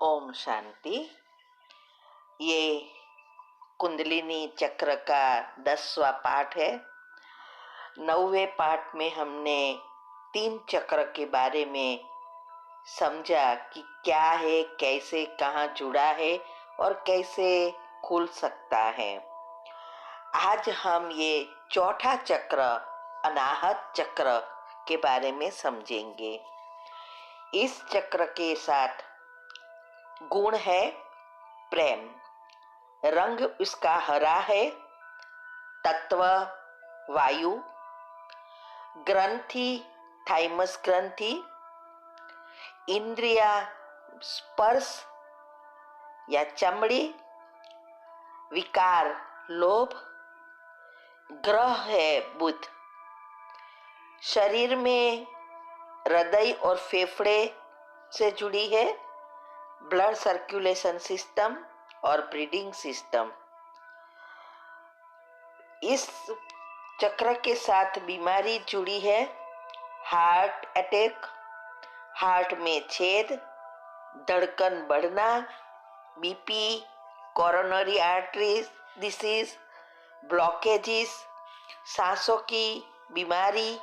ओम शांति। ये कुंडलिनी चक्र का 10वां पाठ है। 9वें पाठ में हमने 3 चक्र के बारे में समझा कि क्या है, कैसे, कहाँ जुड़ा है और कैसे खुल सकता है। आज हम ये चौथा चक्र अनाहत चक्र के बारे में समझेंगे। इस चक्र के साथ गुण है प्रेम, रंग उसका हरा है, तत्व वायु, ग्रंथि थाइमस ग्रंथि, इंद्रिया स्पर्श या चमड़ी, विकार लोभ, ग्रह है बुध। शरीर में हृदय और फेफड़े से जुड़ी है, ब्लड सर्कुलेशन सिस्टम और ब्रीडिंग सिस्टम। इस चक्र के साथ बीमारी जुड़ी है, हार्ट अटैक, हार्ट में छेद, धड़कन बढ़ना, BP, coronary artery disease, blockages, सांसों की बीमारी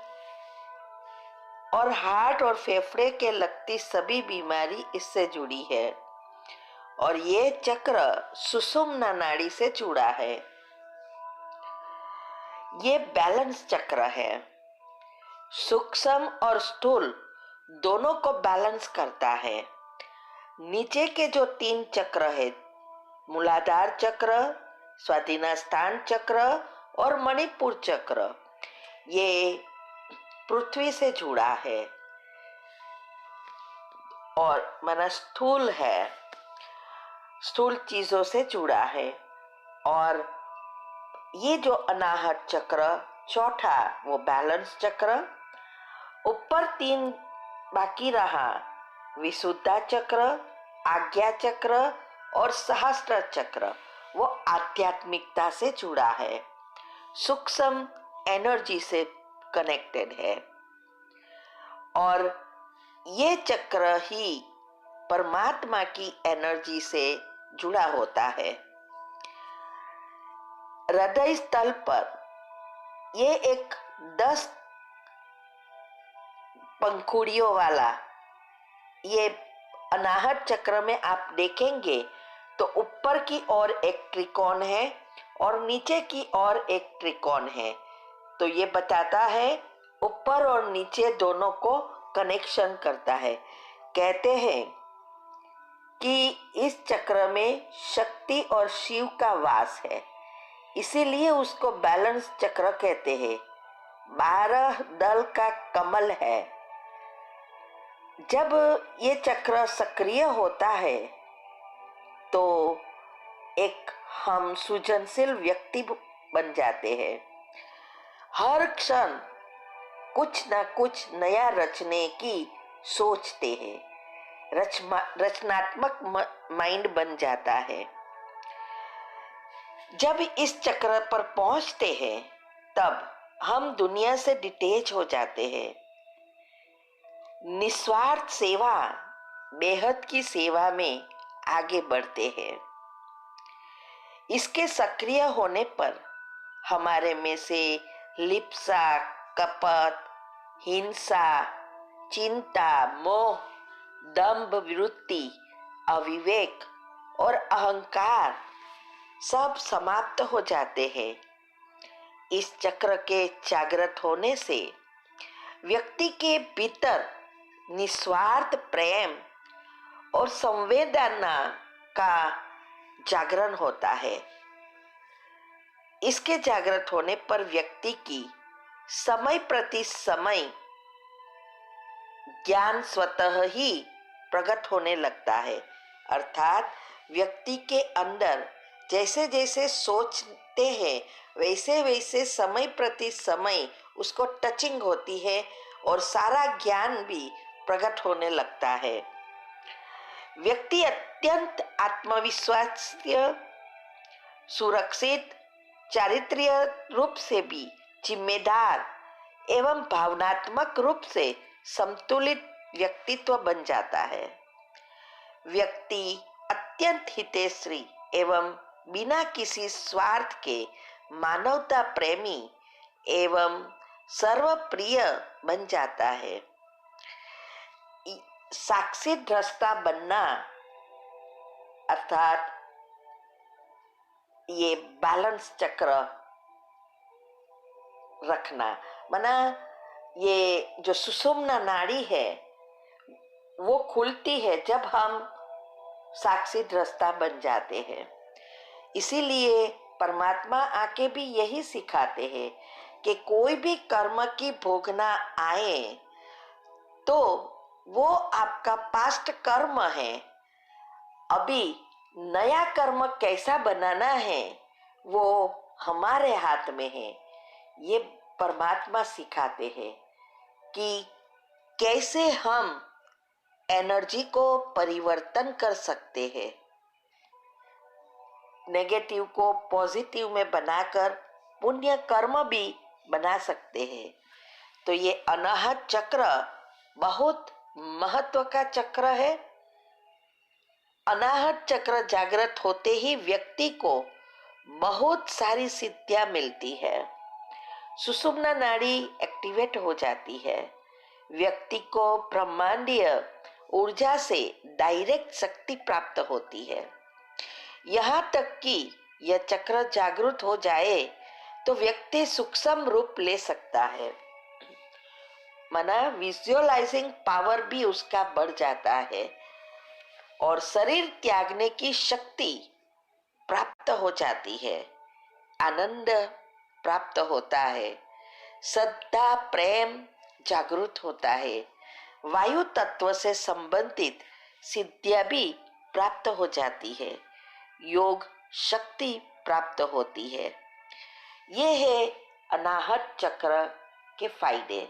और हार्ट और फेफड़े के लगती सभी बीमारी इससे जुड़ी है। और ये चक्र सुषुम्ना नाड़ी से जुड़ा है। ये बैलेंस चक्र है, सूक्ष्म और स्थूल दोनों को बैलेंस करता है। नीचे के जो 3 चक्र है, मूलाधार चक्र, स्वाधिष्ठान चक्र और मणिपुर चक्र, ये पृथ्वी से जुड़ा है और मन स्थूल है, स्थूल चीजों से जुड़ा है। और ये जो अनाहत चक्र चौथा, वो बैलेंस चक्र। ऊपर 3 बाकी रहा, विशुद्धा चक्र, आज्ञा चक्र और सहस्त्र चक्र, वो आध्यात्मिकता से जुड़ा है, सूक्ष्म एनर्जी से कनेक्टेड है। और ये चक्र ही परमात्मा की एनर्जी से जुड़ा होता है। हृदय स्थल पर ये एक 10 पंखुड़ियों वाला, ये अनाहत चक्र में आप देखेंगे तो ऊपर की ओर एक त्रिकोण है और नीचे की ओर एक त्रिकोण है। तो ये बताता है ऊपर और नीचे दोनों को कनेक्शन करता है। कहते हैं कि इस चक्र में शक्ति और शिव का वास है, इसीलिए उसको बैलेंस चक्र कहते हैं। 12 दल का कमल है। जब ये चक्र सक्रिय होता है तो एक हम सृजनशील व्यक्ति बन जाते हैं। हर क्षण कुछ ना कुछ नया रचने की सोचते हैं, रचनात्मक माइंड बन जाता है। जब इस चक्र पर पहुंचते हैं तब हम दुनिया से डिटेच हो जाते हैं। निस्वार्थ सेवा, बेहद की सेवा में आगे बढ़ते हैं। इसके सक्रिय होने पर हमारे में से लिप्सा, कपट, हिंसा, चिंता, मोह, दंभ वृत्ति, अविवेक और अहंकार सब समाप्त हो जाते हैं। इस चक्र के जागृत होने से व्यक्ति के भीतर निस्वार्थ प्रेम और संवेदना का जागरण होता है। इसके जागृत होने पर व्यक्ति की समय प्रति समय ज्ञान स्वतः ही प्रकट होने लगता है। अर्थात व्यक्ति के अंदर जैसे जैसे सोचते हैं वैसे वैसे समय प्रति समय उसको टचिंग होती है और सारा ज्ञान भी प्रकट होने लगता है। व्यक्ति अत्यंत आत्मविश्वासीय, सुरक्षित, चारित्र्य रूप से भी जिम्मेदार एवं भावनात्मक रूप से संतुलित व्यक्तित्व बन जाता है। व्यक्ति अत्यंत हितैषी एवं बिना किसी स्वार्थ के मानवता प्रेमी एवं सर्वप्रिय बन जाता है। साक्षी दृष्टा बनना अर्थात ये बैलेंस चक्र रखना, माना ये जो सुषुम्ना नाड़ी है वो खुलती है जब हम साक्षी दृष्टा बन जाते हैं। इसीलिए परमात्मा आके भी यही सिखाते हैं कि कोई भी कर्म की भोगना आए तो वो आपका पास्ट कर्म है, अभी नया कर्म कैसा बनाना है वो हमारे हाथ में है। ये परमात्मा सिखाते हैं कि कैसे हम एनर्जी को परिवर्तन कर सकते हैं, नेगेटिव को पॉजिटिव में बनाकर पुण्य कर्म भी बना सकते हैं। तो ये अनाहत चक्र बहुत महत्व का चक्र है। अनाहत चक्र जागृत होते ही व्यक्ति को बहुत सारी सिद्धियां मिलती है। सुषुम्ना नाड़ी एक्टिवेट हो जाती है, व्यक्ति को ब्रह्मांडीय ऊर्जा से डायरेक्ट शक्ति प्राप्त होती है। यहाँ तक कि यह चक्र जागृत हो जाए तो व्यक्ति सूक्ष्म रूप ले सकता है, माना विजुअलाइजिंग पावर भी उसका बढ़ जाता है और शरीर त्यागने की शक्ति प्राप्त हो जाती है, आनंद प्राप्त होता है, श्रद्धा प्रेम जागृत होता है, वायु तत्व से संबंधित सिद्धियां भी प्राप्त हो जाती है, योग शक्ति प्राप्त होती है। ये है अनाहत चक्र के फायदे।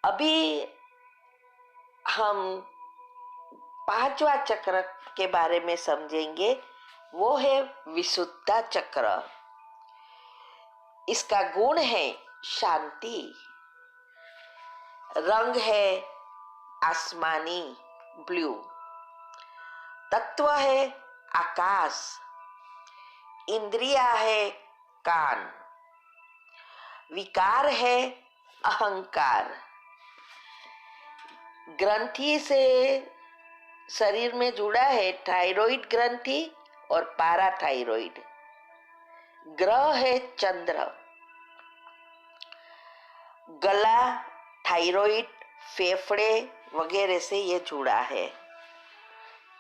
अभी हम पांचवा चक्र के बारे में समझेंगे, वो है विशुद्धा चक्र। इसका गुण है शांति, रंग है आसमानी ब्लू, तत्व है आकाश, इंद्रिया है कान, विकार है अहंकार, ग्रंथि से शरीर में जुड़ा है थायराइड ग्रंथि और पाराथायराइड, ग्रह है चंद्र, गला थायराइड फेफड़े वगैरह से ये जुड़ा है,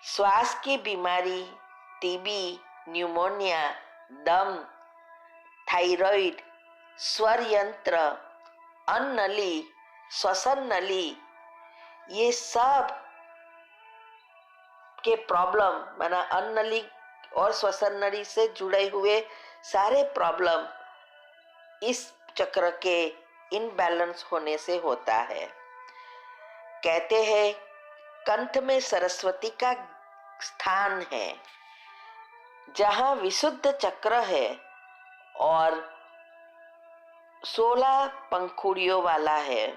श्वास की बीमारी टीबी न्यूमोनिया दम थायराइड स्वर यंत्र अन्न नली श्वसन नली ये सब के प्रॉब्लम, माना अन्न नली और श्वसन नली से जुड़े हुए सारे प्रॉब्लम इस चक्र के इनबैलेंस होने से होता है। कहते हैं कंठ में सरस्वती का स्थान है, जहां विशुद्ध चक्र है और 16 पंखुड़ियों वाला है।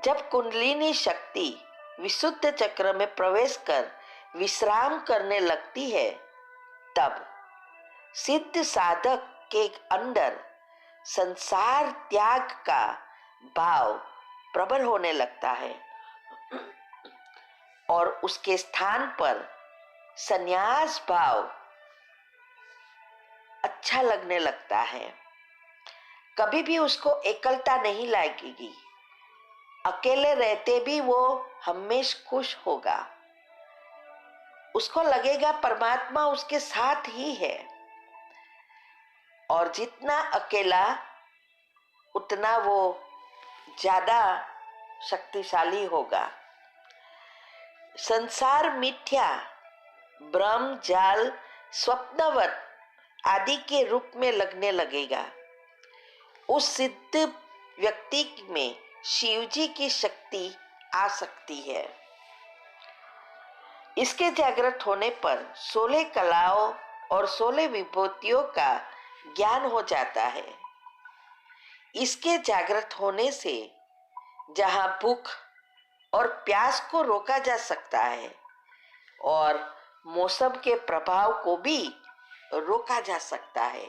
जब कुंडलिनी शक्ति विशुद्ध चक्र में प्रवेश कर विश्राम करने लगती है तब सिद्ध साधक के अंदर संसार त्याग का भाव प्रबल होने लगता है और उसके स्थान पर संन्यास भाव अच्छा लगने लगता है। कभी भी उसको एकलता नहीं लगेगी, अकेले रहते भी वो हमेशा खुश होगा, उसको लगेगा परमात्मा उसके साथ ही है और जितना अकेला उतना वो ज्यादा शक्तिशाली होगा। संसार मिथ्या ब्रह्म जाल स्वप्नवत आदि के रूप में लगने लगेगा। उस सिद्ध व्यक्ति में शिवजी की शक्ति आ सकती है। इसके जागृत होने पर 16 कलाओं और 16 विभूतियों का ज्ञान हो जाता है। इसके जागृत होने से जहां भूख और प्यास को रोका जा सकता है और मौसम के प्रभाव को भी रोका जा सकता है।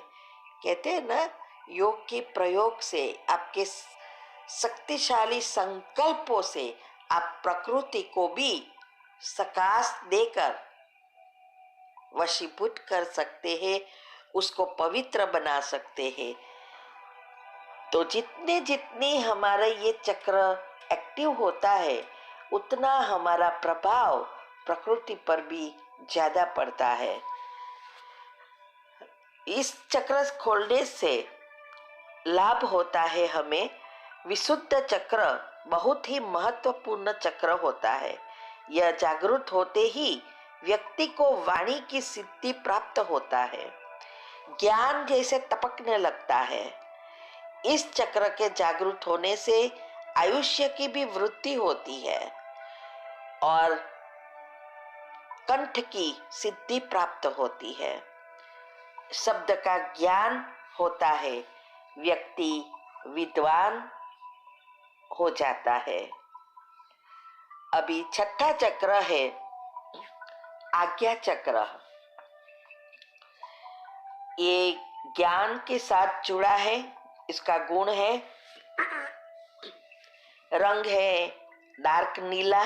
कहते हैं ना, योग के प्रयोग से, आपके शक्तिशाली संकल्पों से आप प्रकृति को भी सकाश देकर वशीभूत कर सकते हैं, उसको पवित्र बना सकते हैं। तो जितने जितने हमारा ये चक्र एक्टिव होता है, उतना हमारा प्रभाव प्रकृति पर भी ज्यादा पड़ता है। इस चक्र खोलने से लाभ होता है हमें। विशुद्ध चक्र बहुत ही महत्वपूर्ण चक्र होता है। यह जागृत होते ही व्यक्ति को वाणी की सिद्धि प्राप्त होता है, ज्ञान जैसे टपकने लगता है। इस चक्र के जागृत होने से आयुष्य की भी वृद्धि होती है और कंठ की सिद्धि प्राप्त होती है। शब्द का ज्ञान होता है, व्यक्ति विद्वान हो जाता है। अभी छठा चक्र है आज्ञा चक्र। ये ज्ञान के साथ जुड़ा है। इसका गुण है, रंग है डार्क नीला,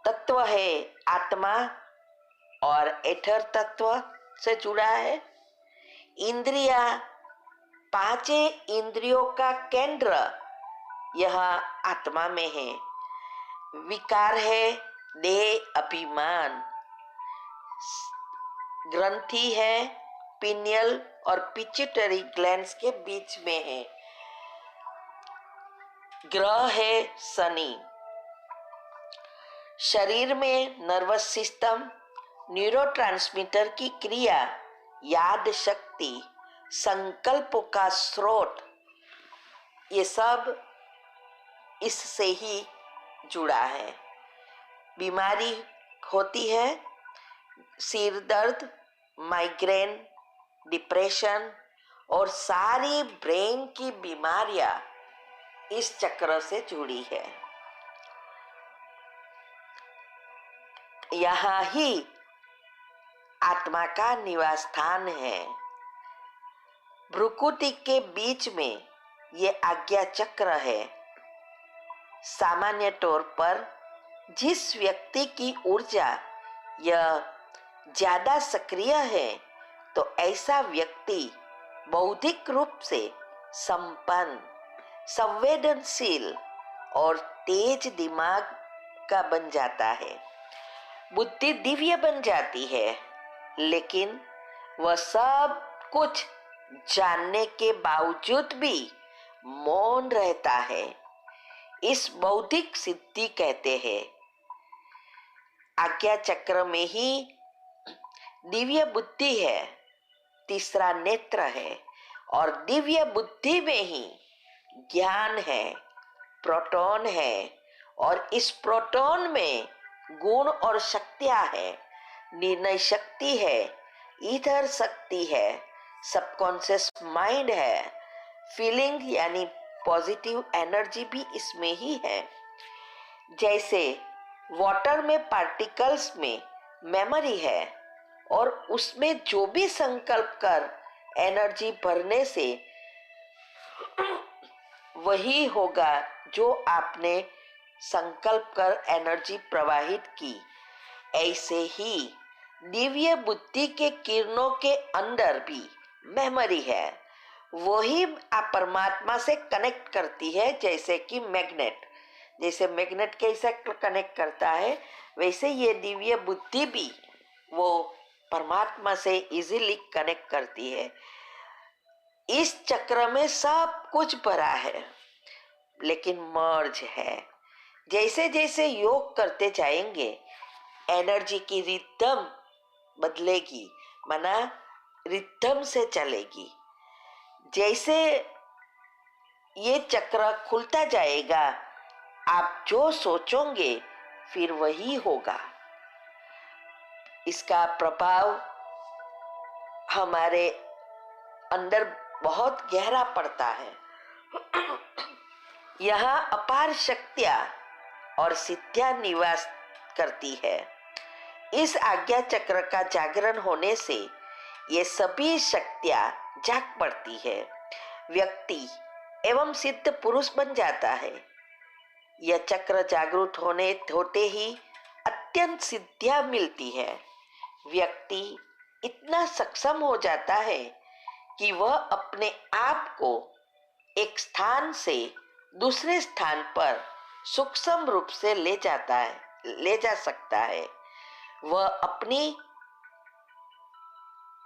तत्व है आत्मा और एथर तत्व से जुड़ा है। इंद्रिया, पांचे इंद्रियों का केंद्र यह आत्मा में है। विकार है देह अभिमान। ग्रंथि है पिनियल और पिट्यूटरी ग्लैंड्स के बीच में है। ग्रह है शनि। शरीर में नर्वस सिस्टम, न्यूरोट्रांसमीटर की क्रिया, याद शक्ति, संकल्पों का स्रोत, ये सब इससे ही जुड़ा है। बीमारी होती है सिर दर्द, माइग्रेन, डिप्रेशन और सारी ब्रेन की बीमारियां इस चक्र से जुड़ी है। यहाँ ही आत्मा का निवास स्थान है। भ्रुकुटी के बीच में ये आज्ञा चक्र है। सामान्य तौर पर जिस व्यक्ति की ऊर्जा यह ज्यादा सक्रिय है, तो ऐसा व्यक्ति बौद्धिक रूप से संपन्न, संवेदनशील और तेज दिमाग का बन जाता है। बुद्धि दिव्य बन जाती है, लेकिन वह सब कुछ जानने के बावजूद भी मौन रहता है। इस बौद्धिक सिद्धि कहते हैं। आज्ञा चक्र में ही दिव्य बुद्धि है, तीसरा नेत्र है और दिव्य बुद्धि में ही ज्ञान है, प्रोटॉन है और इस प्रोटॉन में गुण और शक्तियां है, निर्णय शक्ति है, ईथर शक्ति है, सबकॉन्शियस माइंड है, फीलिंग यानी पॉजिटिव एनर्जी भी इसमें ही है। जैसे वाटर में पार्टिकल्स में मेमोरी है और उसमें जो भी संकल्प कर एनर्जी भरने से वही होगा जो आपने संकल्प कर एनर्जी प्रवाहित की। ऐसे ही दिव्य बुद्धि के किरणों के अंदर भी मेमोरी है, वही आप परमात्मा से कनेक्ट करती है। जैसे कि मैग्नेट कैसे कनेक्ट करता है, वैसे ये दिव्य बुद्धि भी वो परमात्मा से इजीली कनेक्ट करती है। इस चक्र में सब कुछ भरा है, लेकिन मर्ज है। जैसे जैसे योग करते जाएंगे, एनर्जी की रिदम बदलेगी, माना रिदम से चलेगी। जैसे ये चक्र खुलता जाएगा, आप जो सोचोगे फिर वही होगा। इसका प्रभाव हमारे अंदर बहुत गहरा पड़ता है। यहाँ अपार शक्तियां और सिद्धियां निवास करती है। इस आज्ञा चक्र का जागरण होने से ये सभी शक्तियां जाग पड़ती है। व्यक्ति एवं सिद्ध पुरुष बन जाता है। यह चक्र जागृत होते ही अत्यंत सिद्धियां मिलती है। व्यक्ति इतना सक्षम हो जाता है कि वह अपने आप को एक स्थान से दूसरे स्थान पर सूक्ष्म रूप से ले जा सकता है। वह अपनी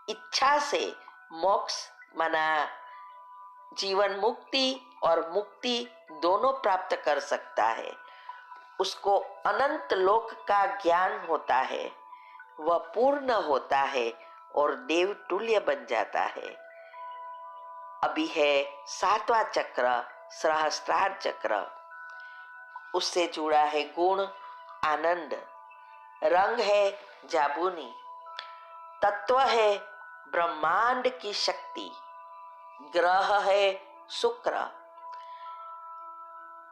इच्छा से मोक्ष माना जीवन मुक्ति और मुक्ति दोनों प्राप्त कर सकता है। उसको अनंत लोक का ज्ञान होता है। वह पूर्ण होता है और देव तुल्य बन जाता है। अभी है 7वां चक्र सहस्त्रार चक्र। उससे जुड़ा है गुण आनंद, रंग है जाबुनी, तत्व है ब्रह्मांड की शक्ति, ग्रह है शुक्र,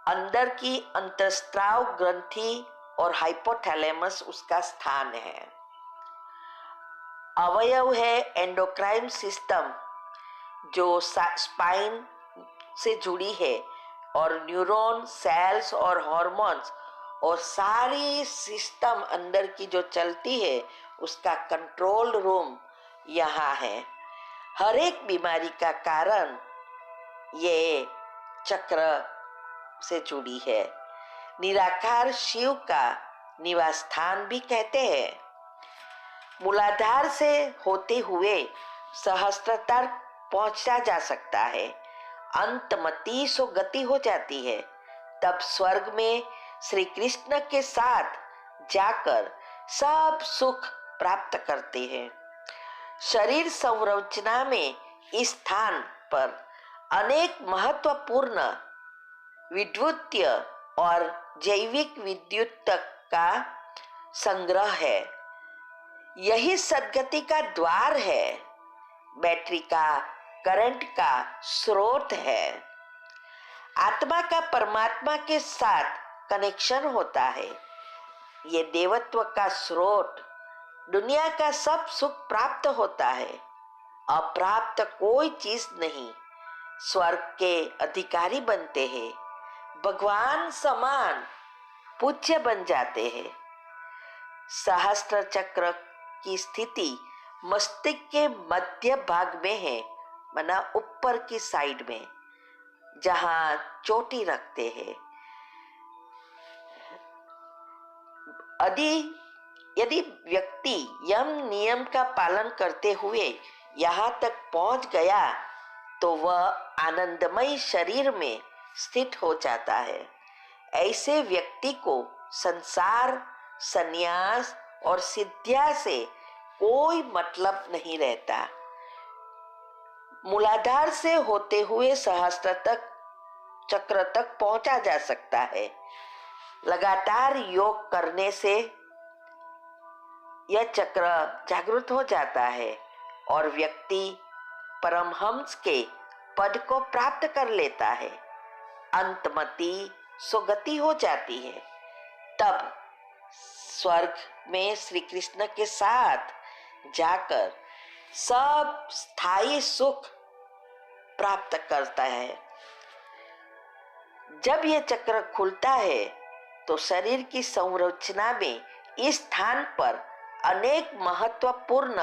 अंदर की अंतस्त्राव ग्रंथि और हाइपोथैलेमस उसका स्थान है। अवयव है एंडोक्राइन सिस्टम जो स्पाइन से जुड़ी है, और न्यूरॉन, सेल्स और हॉर्मोन्स और सारी सिस्टम अंदर की जो चलती है उसका कंट्रोल रूम यहाँ है। हर एक बीमारी का कारण ये चक्र से जुड़ी है। निराकार शिव का निवास स्थान भी कहते हैं। मूलाधार से होते हुए सहस्त्र तक पहुंचा जा सकता है। अंतमति सो गति हो जाती है। तब स्वर्ग में श्री कृष्ण के साथ जाकर सब सुख प्राप्त करते हैं। शरीर संरचना में इस स्थान पर अनेक महत्वपूर्ण विद्युतीय और जैविक विद्युत का संग्रह है। यही सद्गति का द्वार है। बैटरी का करंट का स्रोत है। आत्मा का परमात्मा के साथ कनेक्शन होता है। ये देवत्व का स्रोत। दुनिया का सब सुख प्राप्त होता है। अप्राप्त कोई चीज नहीं। स्वर्ग के अधिकारी बनते हैं। भगवान समान पूज्य बन जाते हैं। सहस्त्र चक्र की स्थिति मस्तिष्क के मध्य भाग में है, माना ऊपर की साइड में, जहां चोटी रखते हैं। यदि व्यक्ति यम नियम का पालन करते हुए यहाँ तक पहुंच गया तो वह आनंदमय शरीर में स्थित हो जाता है। ऐसे व्यक्ति को संसार, संन्यास और सिद्धिया से कोई मतलब नहीं रहता। मूलाधार से होते हुए सहस्त्र तक चक्र तक पहुंचा जा सकता है। लगातार योग करने से यह चक्र जागृत हो जाता है और व्यक्ति परमहंस के पद को प्राप्त कर लेता है। अंतमति सुगति हो जाती है। तब स्वर्ग में श्री कृष्ण के साथ जाकर सब स्थायी सुख प्राप्त करता है। जब यह चक्र खुलता है तो शरीर की संरचना में इस स्थान पर अनेक महत्वपूर्ण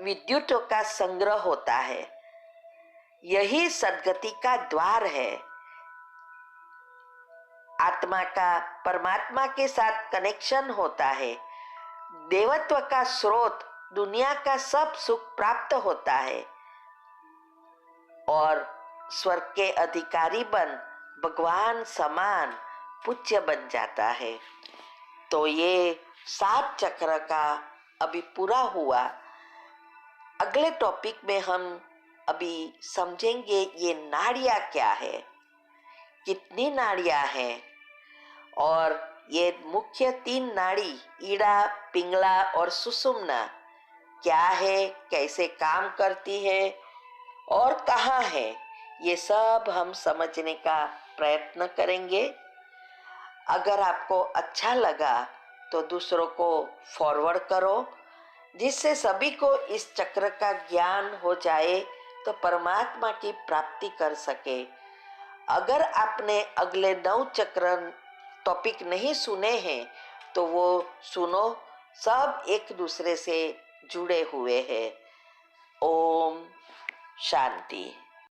विद्युतों का संग्रह होता है। यही सद्गति का द्वार है। आत्मा का परमात्मा के साथ कनेक्शन होता है। देवत्व का स्रोत, दुनिया का सब सुख प्राप्त होता है और स्वर्ग के अधिकारी बन भगवान समान पूज्य बन जाता है। तो ये 7 चक्र का अभी पूरा हुआ। अगले टॉपिक में हम अभी समझेंगे ये नाड़ियाँ क्या है, कितनी नाड़ियाँ हैं, और ये मुख्य 3 नाड़ी ईड़ा, पिंगला और सुषुम्ना क्या है, कैसे काम करती है और कहाँ है, ये सब हम समझने का प्रयत्न करेंगे। अगर आपको अच्छा लगा तो दूसरों को फॉरवर्ड करो, जिससे सभी को इस चक्र का ज्ञान हो जाए तो परमात्मा की प्राप्ति कर सके। अगर आपने अगले 9 चक्र टॉपिक नहीं सुने हैं तो वो सुनो, सब एक दूसरे से जुड़े हुए हैं। ओम शांति।